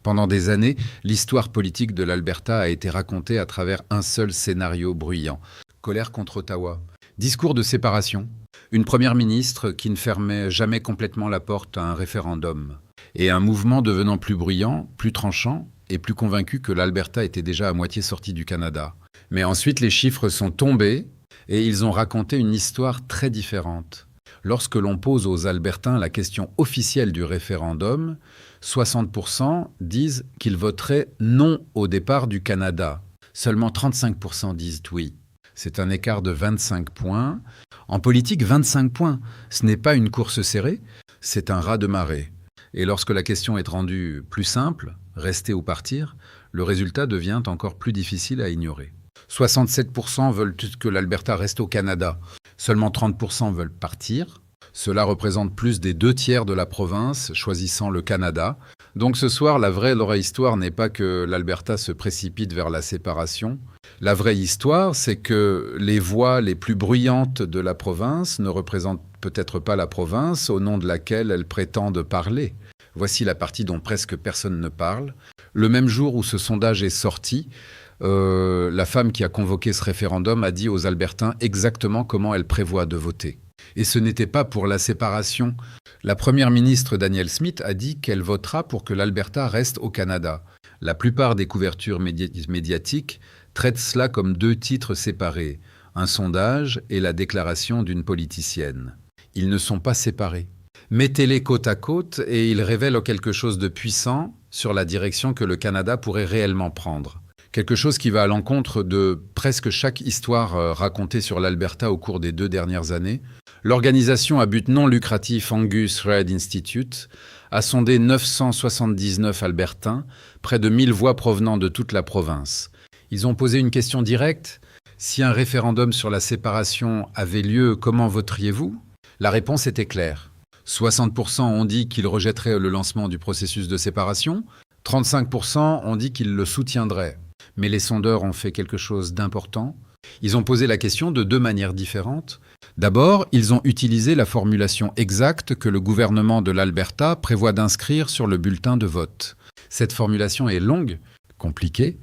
Pendant des années, l'histoire politique de l'Alberta a été racontée à travers un seul scénario bruyant. Colère contre Ottawa, discours de séparation, une première ministre qui ne fermait jamais complètement la porte à un référendum, et un mouvement devenant plus bruyant, plus tranchant et plus convaincu que l'Alberta était déjà à moitié sortie du Canada. Mais ensuite, les chiffres sont tombés et ils ont raconté une histoire très différente. Lorsque l'on pose aux Albertains la question officielle du référendum, 60% disent qu'ils voteraient non au départ du Canada. Seulement 35% disent oui. C'est un écart de 25 points. En politique, 25 points, ce n'est pas une course serrée, c'est un ras-de-marée. Et lorsque la question est rendue plus simple, rester ou partir, le résultat devient encore plus difficile à ignorer. 67% veulent que l'Alberta reste au Canada. Seulement 30% veulent partir. Cela représente plus des 2/3 de la province choisissant le Canada. Donc ce soir, la vraie histoire n'est pas que l'Alberta se précipite vers la séparation. La vraie histoire, c'est que les voix les plus bruyantes de la province ne représentent peut-être pas la province au nom de laquelle elles prétendent parler. Voici la partie dont presque personne ne parle. Le même jour où ce sondage est sorti, la femme qui a convoqué ce référendum a dit aux Albertains exactement comment elle prévoit de voter. Et ce n'était pas pour la séparation. La première ministre Danielle Smith a dit qu'elle votera pour que l'Alberta reste au Canada. La plupart des couvertures médiatiques traitent cela comme deux titres séparés, un sondage et la déclaration d'une politicienne. Ils ne sont pas séparés. Mettez-les côte à côte et ils révèlent quelque chose de puissant sur la direction que le Canada pourrait réellement prendre. Quelque chose qui va à l'encontre de presque chaque histoire racontée sur l'Alberta au cours des 2 dernières années. L'organisation à but non lucratif Angus Reid Institute a sondé 979 Albertains, près de 1000 voix provenant de toute la province. Ils ont posé une question directe. Si un référendum sur la séparation avait lieu, comment voteriez-vous ? La réponse était claire. 60% ont dit qu'ils rejetteraient le lancement du processus de séparation. 35% ont dit qu'ils le soutiendraient. Mais les sondeurs ont fait quelque chose d'important. Ils ont posé la question de 2 manières différentes. D'abord, ils ont utilisé la formulation exacte que le gouvernement de l'Alberta prévoit d'inscrire sur le bulletin de vote. Cette formulation est longue, compliquée,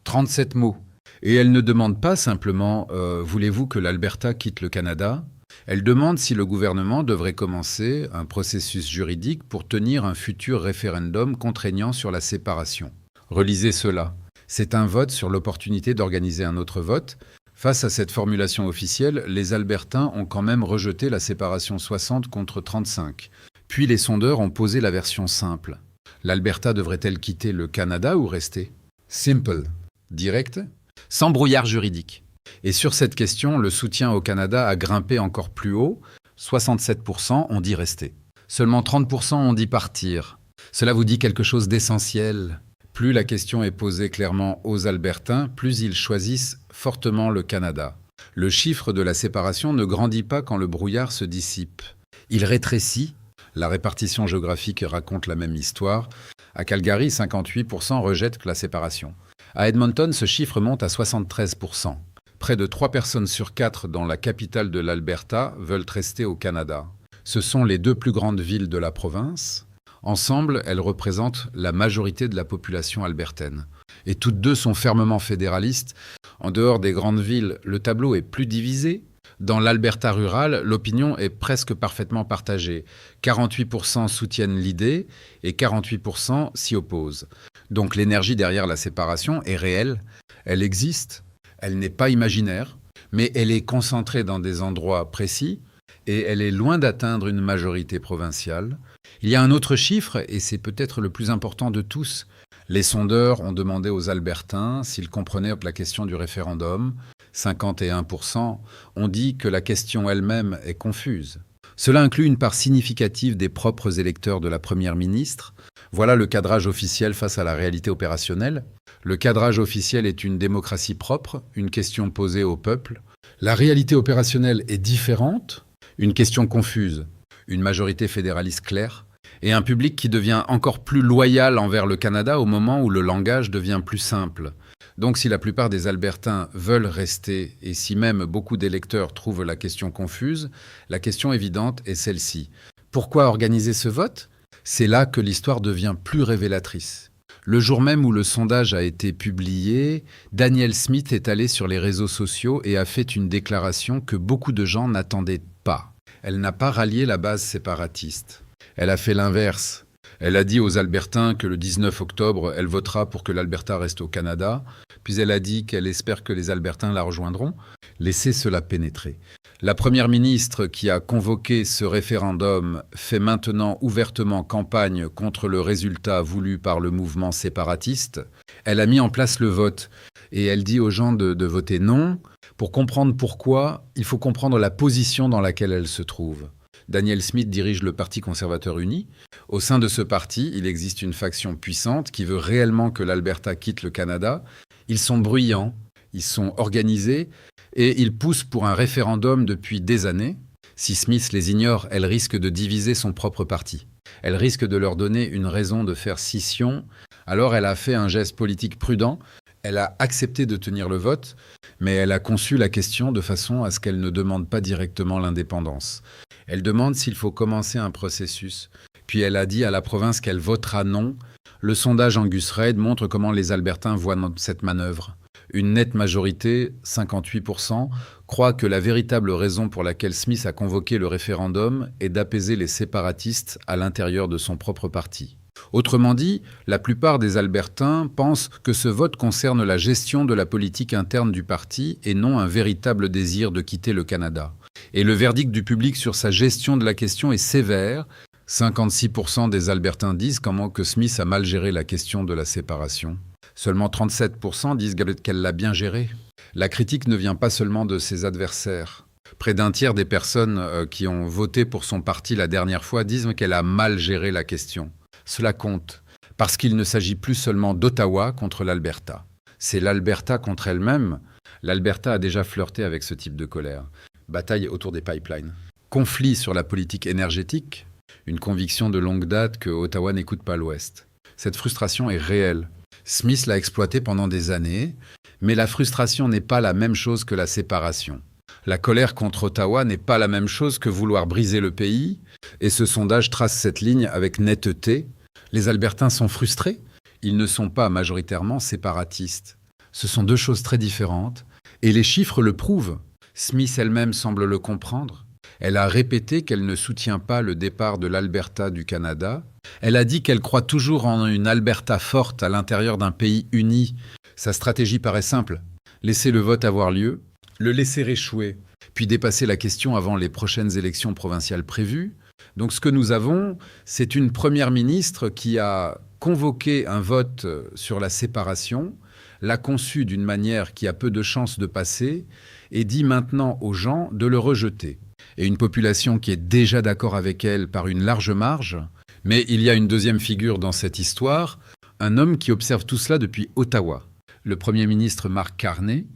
37 mots. Et elle ne demande pas simplement « Voulez-vous que l'Alberta quitte le Canada ?» Elle demande si le gouvernement devrait commencer un processus juridique pour tenir un futur référendum contraignant sur la séparation. Relisez cela. C'est un vote sur l'opportunité d'organiser un autre vote. Face à cette formulation officielle, les Albertains ont quand même rejeté la séparation 60 contre 35. Puis les sondeurs ont posé la version simple. L'Alberta devrait-elle quitter le Canada ou rester ? Simple, direct, sans brouillard juridique. Et sur cette question, le soutien au Canada a grimpé encore plus haut. 67% ont dit rester. Seulement 30% ont dit partir. Cela vous dit quelque chose d'essentiel. Plus la question est posée clairement aux Albertains, plus ils choisissent fortement le Canada. Le chiffre de la séparation ne grandit pas quand le brouillard se dissipe. Il rétrécit. La répartition géographique raconte la même histoire. À Calgary, 58% rejettent la séparation. À Edmonton, ce chiffre monte à 73%. Près de 3 personnes sur 4 dans la capitale de l'Alberta veulent rester au Canada. Ce sont les 2 plus grandes villes de la province. Ensemble, elles représentent la majorité de la population albertaine. Et toutes 2 sont fermement fédéralistes. En dehors des grandes villes, le tableau est plus divisé. Dans l'Alberta rural, l'opinion est presque parfaitement partagée. 48% soutiennent l'idée et 48% s'y opposent. Donc l'énergie derrière la séparation est réelle. Elle existe. Elle n'est pas imaginaire, mais elle est concentrée dans des endroits précis et elle est loin d'atteindre une majorité provinciale. Il y a un autre chiffre, et c'est peut-être le plus important de tous. Les sondeurs ont demandé aux Albertains s'ils comprenaient la question du référendum. 51% ont dit que la question elle-même est confuse. Cela inclut une part significative des propres électeurs de la première ministre. Voilà le cadrage officiel face à la réalité opérationnelle. Le cadrage officiel est une démocratie propre, une question posée au peuple. La réalité opérationnelle est différente, une question confuse, une majorité fédéraliste claire, et un public qui devient encore plus loyal envers le Canada au moment où le langage devient plus simple. Donc si la plupart des Albertains veulent rester, et si même beaucoup d'électeurs trouvent la question confuse, la question évidente est celle-ci. Pourquoi organiser ce vote ? C'est là que l'histoire devient plus révélatrice. Le jour même où le sondage a été publié, Danielle Smith est allée sur les réseaux sociaux et a fait une déclaration que beaucoup de gens n'attendaient pas. Elle n'a pas rallié la base séparatiste. Elle a fait l'inverse. Elle a dit aux Albertains que le 19 octobre, elle votera pour que l'Alberta reste au Canada, puis elle a dit qu'elle espère que les Albertains la rejoindront. Laissez cela pénétrer. La première ministre qui a convoqué ce référendum fait maintenant ouvertement campagne contre le résultat voulu par le mouvement séparatiste. Elle a mis en place le vote et elle dit aux gens de voter non. Pour comprendre pourquoi, il faut comprendre la position dans laquelle elle se trouve. Danielle Smith dirige le Parti conservateur uni. Au sein de ce parti, il existe une faction puissante qui veut réellement que l'Alberta quitte le Canada. Ils sont bruyants, ils sont organisés et ils poussent pour un référendum depuis des années. Si Smith les ignore, elle risque de diviser son propre parti. Elle risque de leur donner une raison de faire scission. Alors elle a fait un geste politique prudent. Elle a accepté de tenir le vote, mais elle a conçu la question de façon à ce qu'elle ne demande pas directement l'indépendance. Elle demande s'il faut commencer un processus. Puis elle a dit à la province qu'elle votera non. Le sondage Angus Reid montre comment les Albertains voient cette manœuvre. Une nette majorité, 58%, croit que la véritable raison pour laquelle Smith a convoqué le référendum est d'apaiser les séparatistes à l'intérieur de son propre parti. Autrement dit, la plupart des Albertains pensent que ce vote concerne la gestion de la politique interne du parti et non un véritable désir de quitter le Canada. Et le verdict du public sur sa gestion de la question est sévère. 56% des Albertains disent comment que Smith a mal géré la question de la séparation. Seulement 37% disent qu'elle l'a bien gérée. La critique ne vient pas seulement de ses adversaires. Près d'un tiers des personnes qui ont voté pour son parti la dernière fois disent qu'elle a mal géré la question. Cela compte, parce qu'il ne s'agit plus seulement d'Ottawa contre l'Alberta. C'est l'Alberta contre elle-même. L'Alberta a déjà flirté avec ce type de colère. Bataille autour des pipelines. Conflit sur la politique énergétique. Une conviction de longue date que Ottawa n'écoute pas l'Ouest. Cette frustration est réelle. Smith l'a exploitée pendant des années, mais la frustration n'est pas la même chose que la séparation. La colère contre Ottawa n'est pas la même chose que vouloir briser le pays, et ce sondage trace cette ligne avec netteté. Les Albertains sont frustrés. Ils ne sont pas majoritairement séparatistes. Ce sont deux choses très différentes, et les chiffres le prouvent. Smith elle-même semble le comprendre. Elle a répété qu'elle ne soutient pas le départ de l'Alberta du Canada. Elle a dit qu'elle croit toujours en une Alberta forte à l'intérieur d'un pays uni. Sa stratégie paraît simple. Laisser le vote avoir lieu, le laisser échouer, puis dépasser la question avant les prochaines élections provinciales prévues. Donc ce que nous avons, c'est une première ministre qui a convoqué un vote sur la séparation, l'a conçu d'une manière qui a peu de chances de passer, et dit maintenant aux gens de le rejeter. Et une population qui est déjà d'accord avec elle par une large marge. Mais il y a une deuxième figure dans cette histoire, un homme qui observe tout cela depuis Ottawa, le Premier ministre Mark Carney,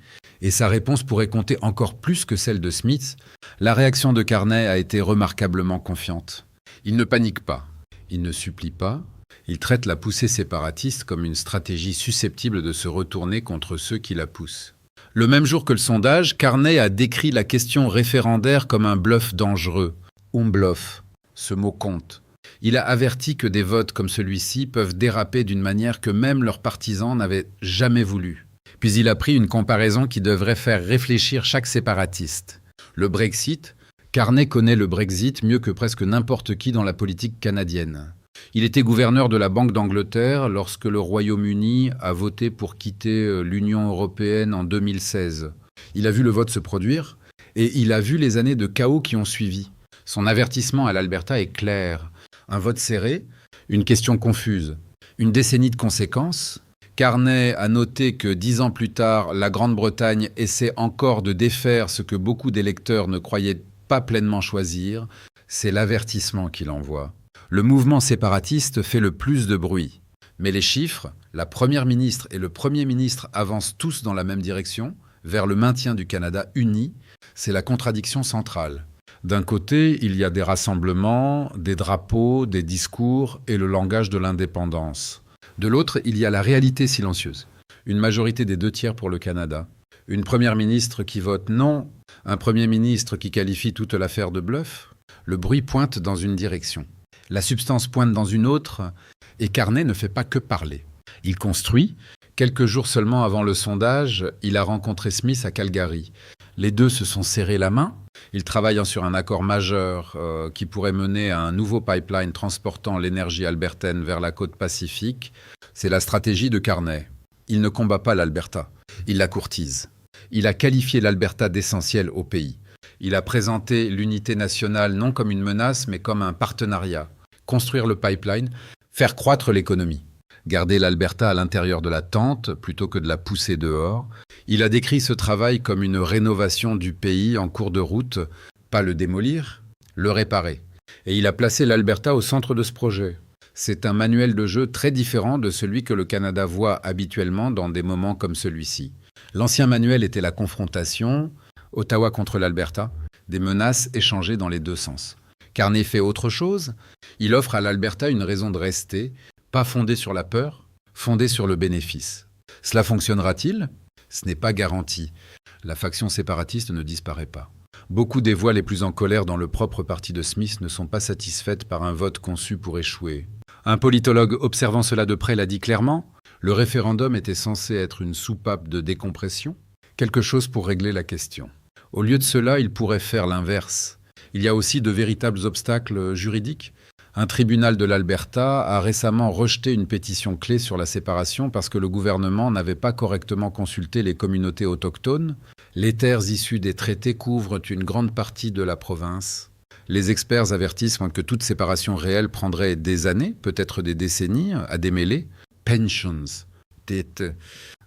et sa réponse pourrait compter encore plus que celle de Smith. La réaction de Carney a été remarquablement confiante. Il ne panique pas, il ne supplie pas, il traite la poussée séparatiste comme une stratégie susceptible de se retourner contre ceux qui la poussent. Le même jour que le sondage, Carney a décrit la question référendaire comme un bluff dangereux. Bluff, ce mot compte. Il a averti que des votes comme celui-ci peuvent déraper d'une manière que même leurs partisans n'avaient jamais voulu. Puis il a pris une comparaison qui devrait faire réfléchir chaque séparatiste. Le Brexit. Carney connaît le Brexit mieux que presque n'importe qui dans la politique canadienne. Il était gouverneur de la Banque d'Angleterre lorsque le Royaume-Uni a voté pour quitter l'Union européenne en 2016. Il a vu le vote se produire et il a vu les années de chaos qui ont suivi. Son avertissement à l'Alberta est clair. Un vote serré, une question confuse, une décennie de conséquences. Carney a noté que 10 ans plus tard, la Grande-Bretagne essaie encore de défaire ce que beaucoup d'électeurs ne croyaient pas pleinement choisir. C'est l'avertissement qu'il envoie. Le mouvement séparatiste fait le plus de bruit. Mais les chiffres, la Première ministre et le Premier ministre avancent tous dans la même direction, vers le maintien du Canada uni. C'est la contradiction centrale. D'un côté, il y a des rassemblements, des drapeaux, des discours et le langage de l'indépendance. De l'autre, il y a la réalité silencieuse. Une majorité des 2/3 pour le Canada. Une première ministre qui vote non. Un premier ministre qui qualifie toute l'affaire de bluff. Le bruit pointe dans une direction. La substance pointe dans une autre. Et Carney ne fait pas que parler. Il construit. Quelques jours seulement avant le sondage, il a rencontré Smith à Calgary. Les deux se sont serrés la main. Ils travaillent sur un accord majeur qui pourrait mener à un nouveau pipeline transportant l'énergie albertaine vers la côte pacifique. C'est la stratégie de Carney. Il ne combat pas l'Alberta, il la courtise. Il a qualifié l'Alberta d'essentiel au pays. Il a présenté l'unité nationale non comme une menace, mais comme un partenariat. Construire le pipeline, faire croître l'économie. Garder l'Alberta à l'intérieur de la tente plutôt que de la pousser dehors. Il a décrit ce travail comme une rénovation du pays en cours de route, pas le démolir, le réparer. Et il a placé l'Alberta au centre de ce projet. C'est un manuel de jeu très différent de celui que le Canada voit habituellement dans des moments comme celui-ci. L'ancien manuel était la confrontation, Ottawa contre l'Alberta, des menaces échangées dans les deux sens. Carney fait autre chose, il offre à l'Alberta une raison de rester, pas fondée sur la peur, fondée sur le bénéfice. Cela fonctionnera-t-il ? Ce n'est pas garanti. La faction séparatiste ne disparaît pas. Beaucoup des voix les plus en colère dans le propre parti de Smith ne sont pas satisfaites par un vote conçu pour échouer. Un politologue observant cela de près l'a dit clairement, le référendum était censé être une soupape de décompression, quelque chose pour régler la question. Au lieu de cela, il pourrait faire l'inverse. Il y a aussi de véritables obstacles juridiques. Un tribunal de l'Alberta a récemment rejeté une pétition clé sur la séparation parce que le gouvernement n'avait pas correctement consulté les communautés autochtones. Les terres issues des traités couvrent une grande partie de la province. Les experts avertissent que toute séparation réelle prendrait des années, peut-être des décennies, à démêler. Pensions, dettes,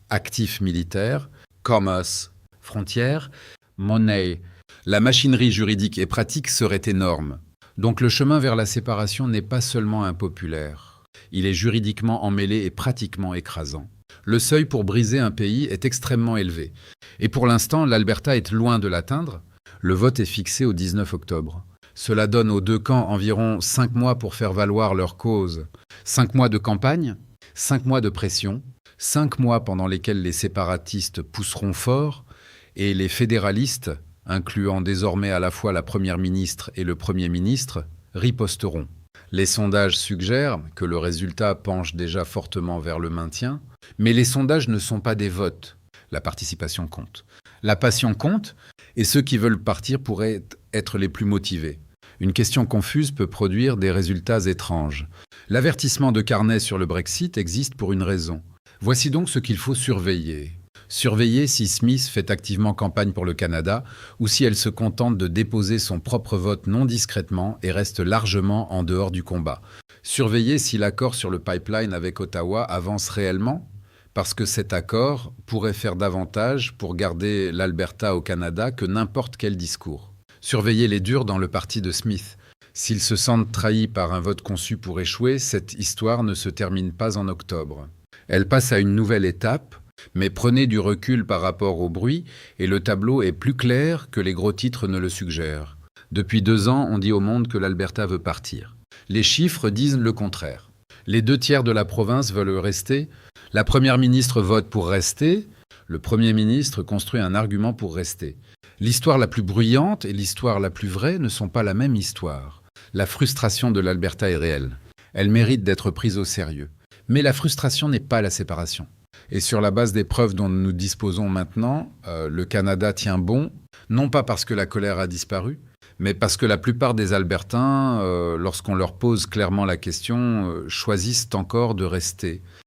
actifs militaires, commerce, frontières, monnaie. La machinerie juridique et pratique serait énorme. Donc le chemin vers la séparation n'est pas seulement impopulaire. Il est juridiquement emmêlé et pratiquement écrasant. Le seuil pour briser un pays est extrêmement élevé. Et pour l'instant, l'Alberta est loin de l'atteindre. Le vote est fixé au 19 octobre. Cela donne aux deux camps environ 5 mois pour faire valoir leur cause. 5 mois de campagne, 5 mois de pression, 5 mois pendant lesquels les séparatistes pousseront fort et les fédéralistes, incluant désormais à la fois la première ministre et le premier ministre, riposteront. Les sondages suggèrent que le résultat penche déjà fortement vers le maintien, mais les sondages ne sont pas des votes. La participation compte. La passion compte, et ceux qui veulent partir pourraient être les plus motivés. Une question confuse peut produire des résultats étranges. L'avertissement de Carney sur le Brexit existe pour une raison. Voici donc ce qu'il faut surveiller. Surveiller si Smith fait activement campagne pour le Canada ou si elle se contente de déposer son propre vote non discrètement et reste largement en dehors du combat. Surveiller si l'accord sur le pipeline avec Ottawa avance réellement, parce que cet accord pourrait faire davantage pour garder l'Alberta au Canada que n'importe quel discours. Surveiller les durs dans le parti de Smith. S'ils se sentent trahis par un vote conçu pour échouer, cette histoire ne se termine pas en octobre. Elle passe à une nouvelle étape, mais prenez du recul par rapport au bruit et le tableau est plus clair que les gros titres ne le suggèrent. Depuis 2 ans, on dit au monde que l'Alberta veut partir. Les chiffres disent le contraire. Les 2/3 de la province veulent rester. La première ministre vote pour rester. Le premier ministre construit un argument pour rester. L'histoire la plus bruyante et l'histoire la plus vraie ne sont pas la même histoire. La frustration de l'Alberta est réelle. Elle mérite d'être prise au sérieux. Mais la frustration n'est pas la séparation. Et sur la base des preuves dont nous disposons maintenant, le Canada tient bon, non pas parce que la colère a disparu, mais parce que la plupart des Albertains, lorsqu'on leur pose clairement la question, choisissent encore de rester.